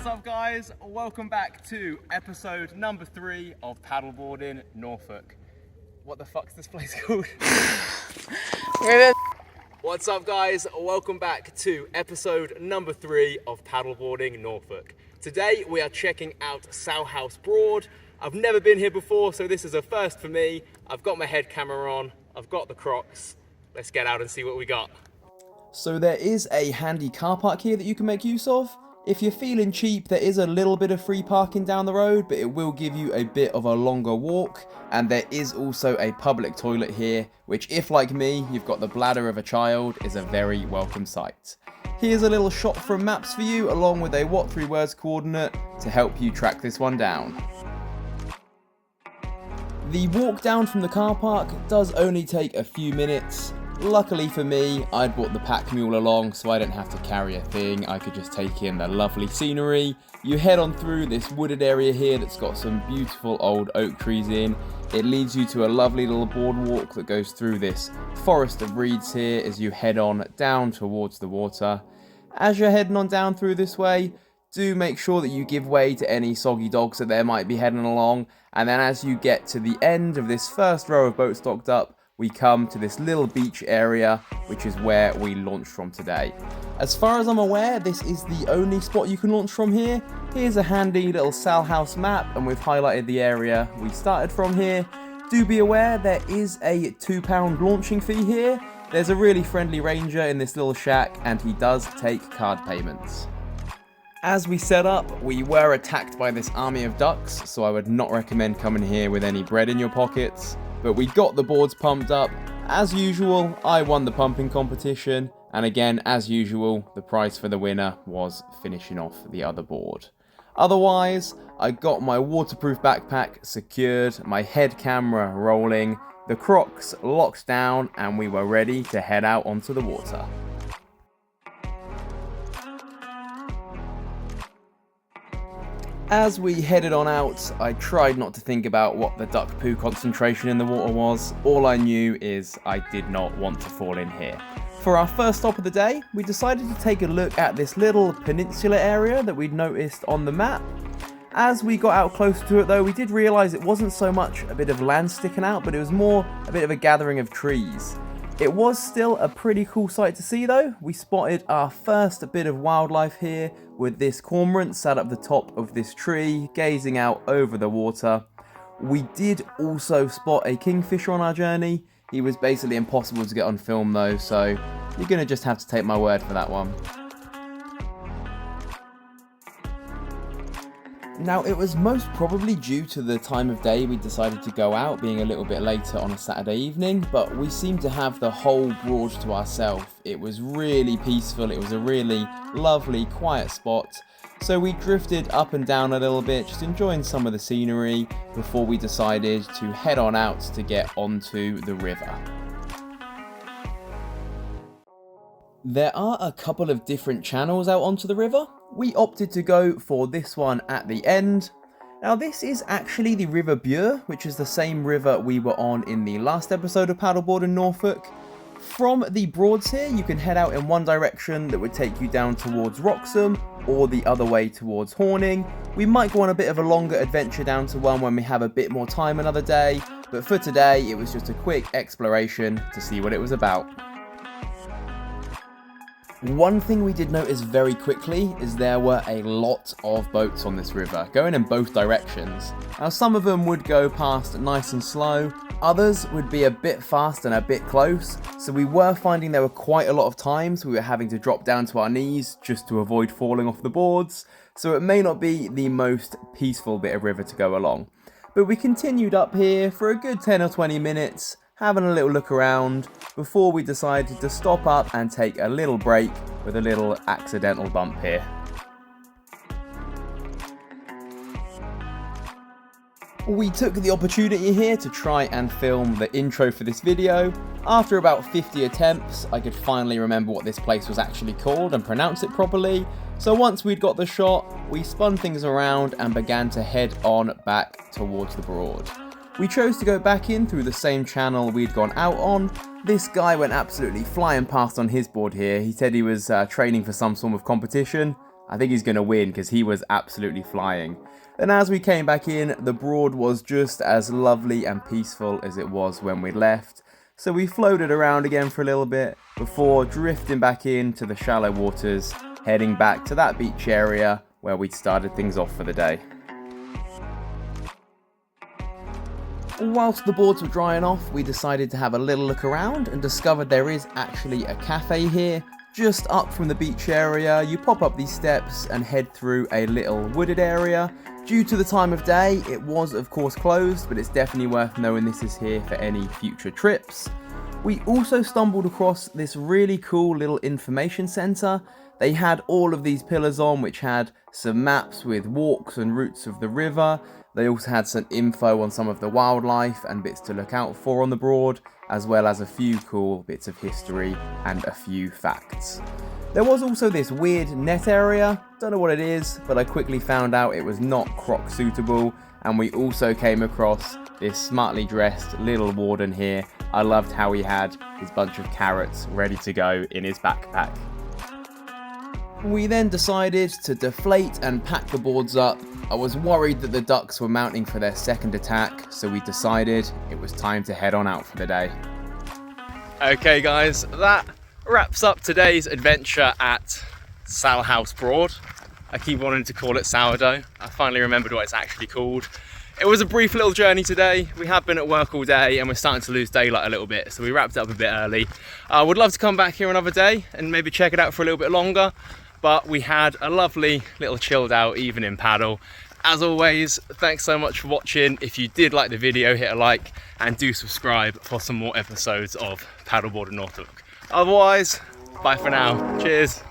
What's up, guys? Welcome back to episode number 3 of Paddleboarding Norfolk. What the fuck's this place called? What's up, guys? Welcome back to episode number 3 of Paddleboarding Norfolk. Today we are checking out Salhouse Broad. I've never been here before, so this is a first for me. I've got my head camera on, I've got the Crocs. Let's get out and see what we got. So there is a handy car park here that you can make use of. If you're feeling cheap, there is a little bit of free parking down the road, but it will give you a bit of a longer walk. And there is also a public toilet here, which if like me, you've got the bladder of a child, is a very welcome sight. Here's a little shot from maps for you, along with a what 3 words coordinate to help you track this one down. The walk down from the car park does only take a few minutes. Luckily for me, I'd brought the pack mule along, so I didn't have to carry a thing. I could just take in the lovely scenery. You head on through this wooded area here that's got some beautiful old oak trees in. It leads you to a lovely little boardwalk that goes through this forest of reeds here as you head on down towards the water. As you're heading on down through this way, do make sure that you give way to any soggy dogs that there might be heading along. And then as you get to the end of this first row of boats docked up, we come to this little beach area, which is where we launched from today. As far as I'm aware, this is the only spot you can launch from here. Here's a handy little Salhouse map, and we've highlighted the area we started from here. Do be aware there is a £2 launching fee here. There's a really friendly ranger in this little shack, and he does take card payments. As we set up, we were attacked by this army of ducks, so I would not recommend coming here with any bread in your pockets. But we got the boards pumped up. As usual, I won the pumping competition. And again, as usual, the prize for the winner was finishing off the other board. Otherwise, I got my waterproof backpack secured, my head camera rolling, the Crocs locked down, and we were ready to head out onto the water. As we headed on out, I tried not to think about what the duck poo concentration in the water was. All I knew is I did not want to fall in here. For our first stop of the day, we decided to take a look at this little peninsula area that we'd noticed on the map. As we got out closer to it though, we did realise it wasn't so much a bit of land sticking out, but it was more a bit of a gathering of trees. It was still a pretty cool sight to see though. We spotted our first bit of wildlife here with this cormorant sat up the top of this tree, gazing out over the water. We did also spot a kingfisher on our journey. He was basically impossible to get on film though, so you're gonna just have to take my word for that one. Now, it was most probably due to the time of day we decided to go out, being a little bit later on a Saturday evening, but we seemed to have the whole Broad to ourselves. It was really peaceful, it was a really lovely, quiet spot, so we drifted up and down a little bit, just enjoying some of the scenery before we decided to head on out to get onto the river. There are a couple of different channels out onto the river. We opted to go for this one at the end. Now this is actually the River Bure, which is the same river we were on in the last episode of Paddleboarding Norfolk. From the Broads here, you can head out in one direction that would take you down towards Wroxham, or the other way towards Horning. We might go on a bit of a longer adventure down to one when we have a bit more time another day, but for today it was just a quick exploration to see what it was about. One thing we did notice very quickly is there were a lot of boats on this river, going in both directions. Now some of them would go past nice and slow, others would be a bit fast and a bit close, so we were finding there were quite a lot of times we were having to drop down to our knees just to avoid falling off the boards, so it may not be the most peaceful bit of river to go along. But we continued up here for a good 10 or 20 minutes, having a little look around before we decided to stop up and take a little break with a little accidental bump here. We took the opportunity here to try and film the intro for this video. After about 50 attempts, I could finally remember what this place was actually called and pronounce it properly. So once we'd got the shot, we spun things around and began to head on back towards the Broad. We chose to go back in through the same channel we'd gone out on. This guy went absolutely flying past on his board here. He said he was training for some sort of competition. I think he's going to win because he was absolutely flying. Then as we came back in, the Broad was just as lovely and peaceful as it was when we left. So we floated around again for a little bit before drifting back into the shallow waters, heading back to that beach area where we'd started things off for the day. Whilst the boards were drying off, we decided to have a little look around and discovered there is actually a cafe here, just up from the beach area. You pop up these steps and head through a little wooded area. Due to the time of day, it was of course closed, but it's definitely worth knowing this is here for any future trips. We also stumbled across this really cool little information centre. They had all of these pillars on which had some maps with walks and routes of the river. They also had some info on some of the wildlife and bits to look out for on the Broad, as well as a few cool bits of history and a few facts. There was also this weird net area, don't know what it is, but I quickly found out it was not croc suitable, and we also came across this smartly dressed little warden here. I loved how he had his bunch of carrots ready to go in his backpack. We then decided to deflate and pack the boards up. I was worried that the ducks were mounting for their second attack, so we decided it was time to head on out for the day. Okay guys, that wraps up today's adventure at Salhouse Broad. I keep wanting to call it sourdough. I finally remembered what it's actually called. It was a brief little journey today. We have been at work all day and we're starting to lose daylight a little bit, so we wrapped it up a bit early. I would love to come back here another day and maybe check it out for a little bit longer, but we had a lovely little chilled out evening paddle. As always, thanks so much for watching. If you did like the video, hit a like and do subscribe for some more episodes of Paddleboarding Norfolk. Otherwise, bye for now. Cheers.